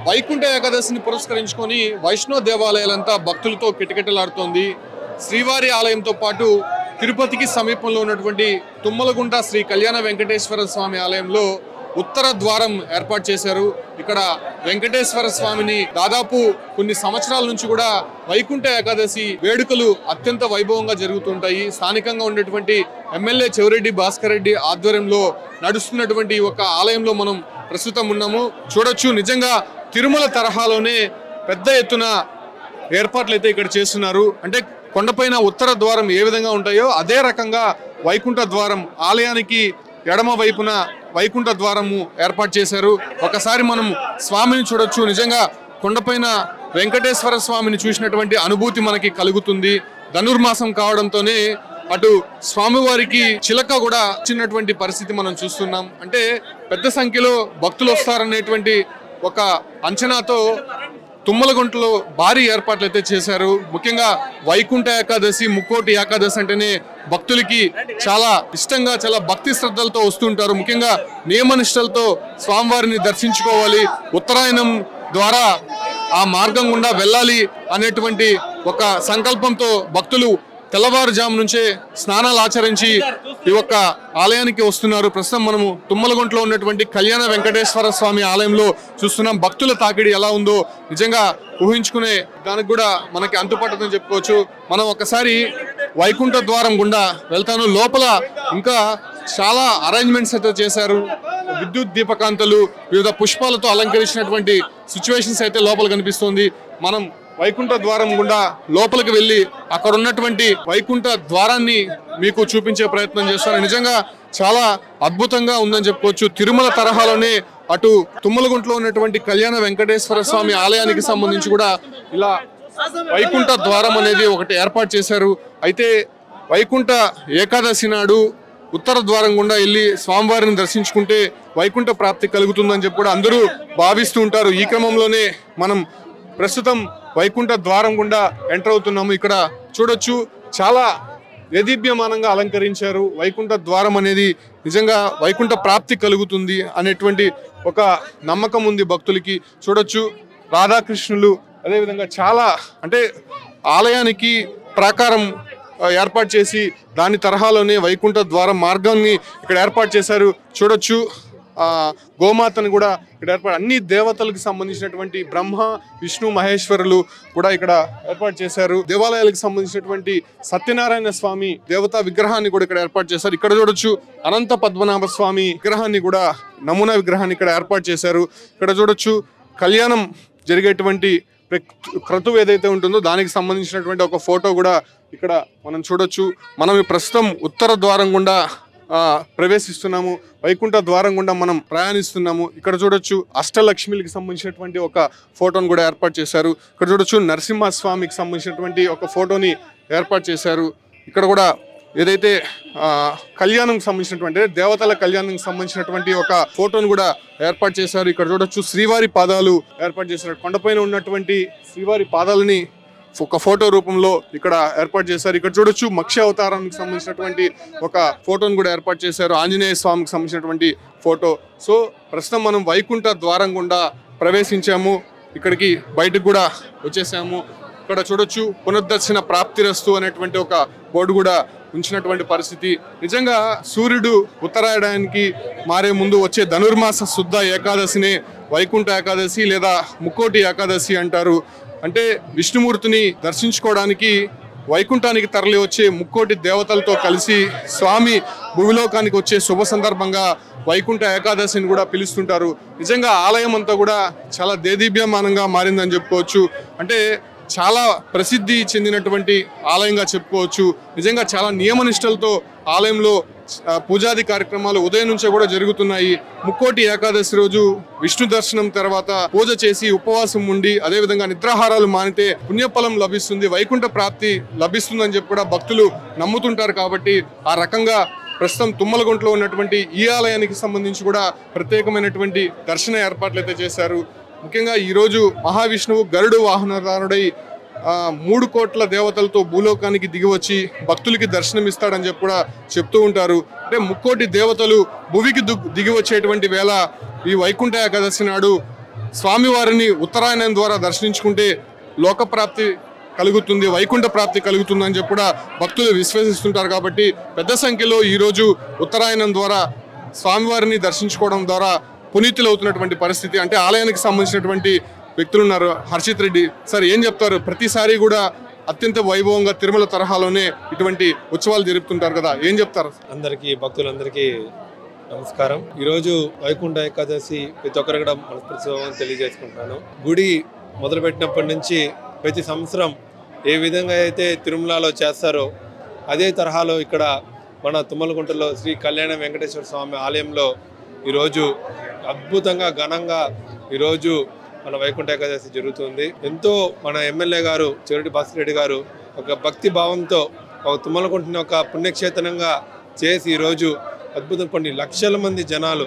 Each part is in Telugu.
వైకుంఠ ఏకాదశిని పురస్కరించుకొని వైష్ణవ దేవాలయాలంతా భక్తులతో కిటకిటలాడుతోంది. శ్రీవారి ఆలయంతో పాటు తిరుపతికి సమీపంలో ఉన్నటువంటి తుమ్మలగుంట శ్రీ కళ్యాణ వెంకటేశ్వర స్వామి ఆలయంలో ఉత్తర ద్వారం ఏర్పాటు చేశారు. ఇక్కడ వెంకటేశ్వర స్వామిని దాదాపు కొన్ని సంవత్సరాల నుంచి కూడా వైకుంఠ ఏకాదశి వేడుకలు అత్యంత వైభవంగా జరుగుతుంటాయి. స్థానికంగా ఉన్నటువంటి ఎమ్మెల్యే చెవిరెడ్డి భాస్కర్ రెడ్డి ఆధ్వర్యంలో నడుస్తున్నటువంటి ఒక ఆలయంలో మనం ప్రస్తుతం ఉన్నాము. చూడొచ్చు, నిజంగా తిరుమల తరహాలోనే పెద్ద ఎత్తున ఏర్పాట్లు అయితే ఇక్కడ చేస్తున్నారు. అంటే కొండపైన ఉత్తర ద్వారం ఏ విధంగా ఉంటాయో అదే రకంగా వైకుంఠ ద్వారం ఆలయానికి ఎడమ వైపున వైకుంఠ ద్వారము ఏర్పాటు చేశారు. ఒకసారి మనం స్వామిని చూడొచ్చు. నిజంగా కొండపైన వెంకటేశ్వర స్వామిని చూసినటువంటి అనుభూతి మనకి కలుగుతుంది. ధనుర్మాసం కావడంతోనే అటు స్వామివారికి చిలక కూడా చిన్నటువంటి పరిస్థితి మనం చూస్తున్నాం. అంటే పెద్ద సంఖ్యలో భక్తులు వస్తారనేటువంటి ఒక అంచనాతో తుమ్మలగుంటలో భారీ ఏర్పాట్లు అయితే చేశారు. ముఖ్యంగా వైకుంఠ ఏకాదశి, ముక్కోటి ఏకాదశి అంటేనే భక్తులకి చాలా ఇష్టంగా, చాలా భక్తి శ్రద్ధలతో వస్తుంటారు. ముఖ్యంగా నియమనిష్టలతో స్వామివారిని దర్శించుకోవాలి, ఉత్తరాయణం ద్వారా ఆ మార్గం గుండా వెళ్ళాలి అనేటువంటి ఒక సంకల్పంతో భక్తులు తెల్లవారుజాము నుంచే స్నానాలు ఆచరించి ఈ యొక్క ఆలయానికి వస్తున్నారు. ప్రస్తుతం మనము తుమ్మలగుంటలో ఉన్నటువంటి కళ్యాణ వెంకటేశ్వర స్వామి ఆలయంలో చూస్తున్నాం. భక్తుల తాకిడి ఎలా ఉందో నిజంగా ఊహించుకునే దానికి కూడా మనకి అంతుపట్టదని చెప్పుకోవచ్చు. మనం ఒకసారి వైకుంఠ ద్వారం గుండా వెళ్తాను. లోపల ఇంకా చాలా అరేంజ్మెంట్స్ అయితే చేశారు. విద్యుత్ దీపకాంతలు, వివిధ పుష్పాలతో అలంకరించినటువంటి సిచ్యువేషన్స్ అయితే లోపల కనిపిస్తుంది. మనం వైకుంఠ ద్వారం గుండా లోపలికి వెళ్ళి అక్కడ ఉన్నటువంటి వైకుంఠ ద్వారాన్ని మీకు చూపించే ప్రయత్నం చేస్తాను. నిజంగా చాలా అద్భుతంగా ఉందని చెప్పుకోవచ్చు. తిరుమల తరహాలోనే అటు తుమ్మలగుంటలో ఉన్నటువంటి కళ్యాణ వెంకటేశ్వర స్వామి ఆలయానికి సంబంధించి కూడా ఇలా వైకుంఠ ద్వారం అనేది ఒకటి ఏర్పాటు చేశారు. అయితే వైకుంఠ ఏకాదశి నాడు ఉత్తర ద్వారం గుండా వెళ్ళి స్వామివారిని దర్శించుకుంటే వైకుంఠ ప్రాప్తి కలుగుతుందని చెప్పి కూడా అందరూ భావిస్తూ ఉంటారు. ఈ క్రమంలోనే మనం ప్రస్తుతం వైకుంఠ ద్వారం గుండా ఎంటర్ అవుతున్నాము. ఇక్కడ చూడొచ్చు, చాలా దేదీప్యమానంగా అలంకరించారు. వైకుంఠ ద్వారం అనేది నిజంగా వైకుంఠ ప్రాప్తి కలుగుతుంది అనేటువంటి ఒక నమ్మకం ఉంది భక్తులకి. చూడొచ్చు, రాధాకృష్ణులు, అదేవిధంగా చాలా అంటే ఆలయానికి ప్రాకారం ఏర్పాటు చేసి దాని తరహాలోనే వైకుంఠ ద్వారం మార్గాన్ని ఇక్కడ ఏర్పాటు చేశారు. చూడొచ్చు, గోమాతను కూడా ఇక్కడ ఏర్పాటు, అన్ని దేవతలకు సంబంధించినటువంటి బ్రహ్మ, విష్ణు, మహేశ్వరులు కూడా ఇక్కడ ఏర్పాటు చేశారు. దేవాలయాలకు సంబంధించినటువంటి సత్యనారాయణ స్వామి దేవతా విగ్రహాన్ని కూడా ఇక్కడ ఏర్పాటు చేశారు. ఇక్కడ చూడొచ్చు, అనంత పద్మనాభ స్వామి విగ్రహాన్ని కూడా, నమూనా విగ్రహాన్ని ఇక్కడ ఏర్పాటు చేశారు. ఇక్కడ చూడొచ్చు, కళ్యాణం జరిగేటువంటి క్రతువు ఏదైతే ఉంటుందో దానికి సంబంధించినటువంటి ఒక ఫోటో కూడా ఇక్కడ మనం చూడొచ్చు. మనం ప్రస్తుతం ఉత్తర ద్వారం గుండా ప్రవేశిస్తున్నాము. వైకుంఠ ద్వారం గుండా మనం ప్రయాణిస్తున్నాము. ఇక్కడ చూడొచ్చు, అష్టలక్ష్మికి సంబంధించినటువంటి ఒక ఫోటోను కూడా ఏర్పాటు చేశారు. ఇక్కడ చూడొచ్చు, నరసింహస్వామికి సంబంధించినటువంటి ఒక ఫోటోని ఏర్పాటు చేశారు. ఇక్కడ కూడా ఏదైతే కళ్యాణం సంబంధించినటువంటి దేవతల కళ్యాణానికి సంబంధించినటువంటి ఒక ఫోటోను కూడా ఏర్పాటు చేశారు. ఇక్కడ చూడొచ్చు, శ్రీవారి పాదాలు ఏర్పాటు చేశారు. కొండపైన ఉన్నటువంటి శ్రీవారి పాదాలని ఒక ఫోటో రూపంలో ఇక్కడ ఏర్పాటు చేశారు. ఇక్కడ చూడొచ్చు, మత్స్య అవతారానికి సంబంధించినటువంటి ఒక ఫోటోను కూడా ఏర్పాటు చేశారు. ఆంజనేయ స్వామికి సంబంధించినటువంటి ఫోటో. సో ప్రస్తుతం మనం వైకుంఠ ద్వారం గుండా ప్రవేశించాము. ఇక్కడికి బయటకు కూడా వచ్చేసాము. ఇక్కడ చూడొచ్చు, పునర్దర్శన ప్రాప్తిరస్తు అనేటువంటి ఒక బోర్డు కూడా ఉంచినటువంటి పరిస్థితి. నిజంగా సూర్యుడు ఉత్తరాయణానికి మారే ముందు వచ్చే ధనుర్మాస శుద్ధ ఏకాదశినే వైకుంఠ ఏకాదశి లేదా ముక్కోటి ఏకాదశి అంటారు. అంటే విష్ణుమూర్తిని దర్శించుకోవడానికి వైకుంఠానికి తరలి వచ్చే ముక్కోటి దేవతలతో కలిసి స్వామి భూమిలోకానికి వచ్చే శుభ సందర్భంగా వైకుంఠ ఏకాదశిని కూడా పిలుస్తుంటారు. నిజంగా ఆలయం అంతా కూడా చాలా దేదీప్యమానంగా మారిందని చెప్పుకోవచ్చు. అంటే చాలా ప్రసిద్ధి చెందినటువంటి ఆలయంగా చెప్పుకోవచ్చు. నిజంగా చాలా నియమనిష్టలతో ఆలయంలో పూజాది కార్యక్రమాలు ఉదయం నుంచే కూడా జరుగుతున్నాయి. ముక్కోటి ఏకాదశి రోజు విష్ణు దర్శనం తర్వాత పూజ చేసి ఉపవాసం ఉండి అదేవిధంగా నిద్రాహారాలు మానితే పుణ్యఫలం లభిస్తుంది, వైకుంఠ ప్రాప్తి లభిస్తుందని చెప్పి కూడా భక్తులు నమ్ముతుంటారు. కాబట్టి ఆ రకంగా ప్రస్తుతం తుమ్మలగుంటలో ఉన్నటువంటి ఈ ఆలయానికి సంబంధించి కూడా ప్రత్యేకమైనటువంటి దర్శన ఏర్పాట్లు అయితే చేశారు. ముఖ్యంగా ఈరోజు మహావిష్ణువు గరుడు వాహనదారుడై 3 కోట్ల దేవతలతో భూలోకానికి దిగివచ్చి భక్తులకి దర్శనమిస్తాడని చెప్పి కూడా చెప్తూ ఉంటారు. అంటే ముక్కోటి దేవతలు భువికి దిగి వచ్చేటువంటి వేళ ఈ వైకుంఠ ఏకాదశి నాడు స్వామివారిని ఉత్తరాయణం ద్వారా దర్శించుకుంటే లోకప్రాప్తి కలుగుతుంది, వైకుంఠ ప్రాప్తి కలుగుతుంది అని చెప్పి కూడా భక్తులు విశ్వసిస్తుంటారు. కాబట్టి పెద్ద సంఖ్యలో ఈరోజు ఉత్తరాయణం ద్వారా స్వామివారిని దర్శించుకోవడం ద్వారా పునీతులు అవుతున్నటువంటి పరిస్థితి. అంటే ఆలయానికి సంబంధించినటువంటి వ్యక్తులు ఉన్నారు. హర్షిత్ రెడ్డి సార్, ఏం చెప్తారు? ప్రతిసారి కూడా అత్యంత వైభవంగా తిరుమల తరహాలోనే ఇటువంటి ఉత్సవాలు జరుపుతుంటారు కదా, ఏం చెప్తారు? అందరికీ భక్తులందరికీ నమస్కారం. ఈరోజు వైకుంఠ ఏకాదశి ప్రతి ఒక్కరు కూడా మనస్ఫూర్తిగా తెలియజేసుకుంటాను. గుడి మొదలుపెట్టినప్పటి నుంచి ప్రతి సంవత్సరం ఏ విధంగా అయితే తిరుమలలో చేస్తారో అదే తరహాలో ఇక్కడ మన తుమ్మలగుంటలో శ్రీ కళ్యాణ వెంకటేశ్వర స్వామి ఆలయంలో ఈరోజు అద్భుతంగా ఘనంగా ఈరోజు మన వైకుంఠ ఏకాదశి జరుగుతుంది. ఎంతో మన ఎమ్మెల్యే గారు చెవిరెడ్డి భాస్కర్ రెడ్డి గారు ఒక భక్తి భావంతో ఒక తుమ్మలగుంటని ఒక పుణ్యక్షేత్రంగా చేసి ఈరోజు అద్భుతం కొన్ని లక్షల మంది జనాలు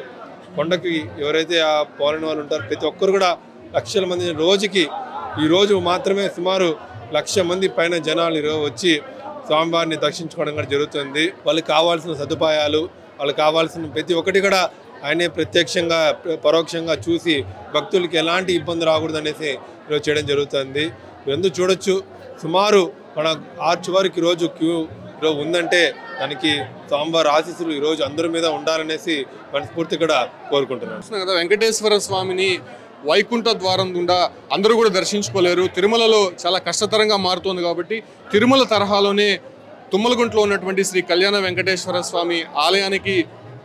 కొండకి ఎవరైతే ఆ పోలిన వాళ్ళు ఉంటారో ప్రతి ఒక్కరు కూడా లక్షల మంది రోజుకి ఈరోజు మాత్రమే సుమారు 1,00,000 మంది పైన జనాలు ఈరోజు వచ్చి స్వామివారిని దర్శించుకోవడం కూడా జరుగుతుంది. వాళ్ళకి కావాల్సిన సదుపాయాలు, వాళ్ళకి కావాల్సిన ప్రతి ఒక్కటి కూడా ఆయనే ప్రత్యక్షంగా పరోక్షంగా చూసి భక్తులకి ఎలాంటి ఇబ్బంది రాకూడదు అనేసి ఈరోజు చేయడం జరుగుతుంది. ఎందుకు చూడొచ్చు, సుమారు మన ఆర్చ్ వరకు ఈరోజు క్యూ ఈరోజు ఉందంటే దానికి స్వామివారి ఆశీస్సులు ఈరోజు అందరి మీద ఉండాలనేసి మనస్ఫూర్తి కూడా కోరుకుంటున్నాను కదా. వెంకటేశ్వర స్వామిని వైకుంఠ ద్వారం గుండా అందరూ కూడా దర్శించుకోలేరు. తిరుమలలో చాలా కష్టతరంగా మారుతోంది. కాబట్టి తిరుమల తరహాలోనే తుమ్మలగుంటలో ఉన్నటువంటి శ్రీ కళ్యాణ వెంకటేశ్వర స్వామి ఆలయానికి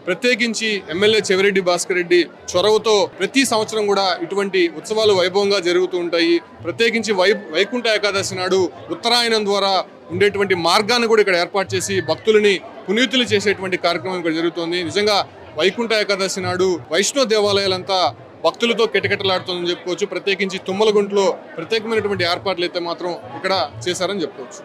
ప్రత్యేకించి ఎమ్మెల్యే చెవిరెడ్డి భాస్కర్ రెడ్డి చొరవతో ప్రతి సంవత్సరం కూడా ఇటువంటి ఉత్సవాలు వైభవంగా జరుగుతూ ఉంటాయి. ప్రత్యేకించి వైకుంఠ ఏకాదశి నాడు ఉత్తరాయణం ద్వారా ఉండేటువంటి మార్గాన్ని కూడా ఇక్కడ ఏర్పాటు చేసి భక్తులని పునీతులు చేసేటువంటి కార్యక్రమం ఇక్కడ జరుగుతోంది. నిజంగా వైకుంఠ ఏకాదశి నాడు వైష్ణవ దేవాలయాలంతా భక్తులతో కిటకిటలాడుతుందని చెప్పుకోవచ్చు. ప్రత్యేకించి తుమ్మలగుంటలో ప్రత్యేకమైనటువంటి ఏర్పాట్లు అయితే మాత్రం ఇక్కడ చేశారని చెప్పుకోవచ్చు.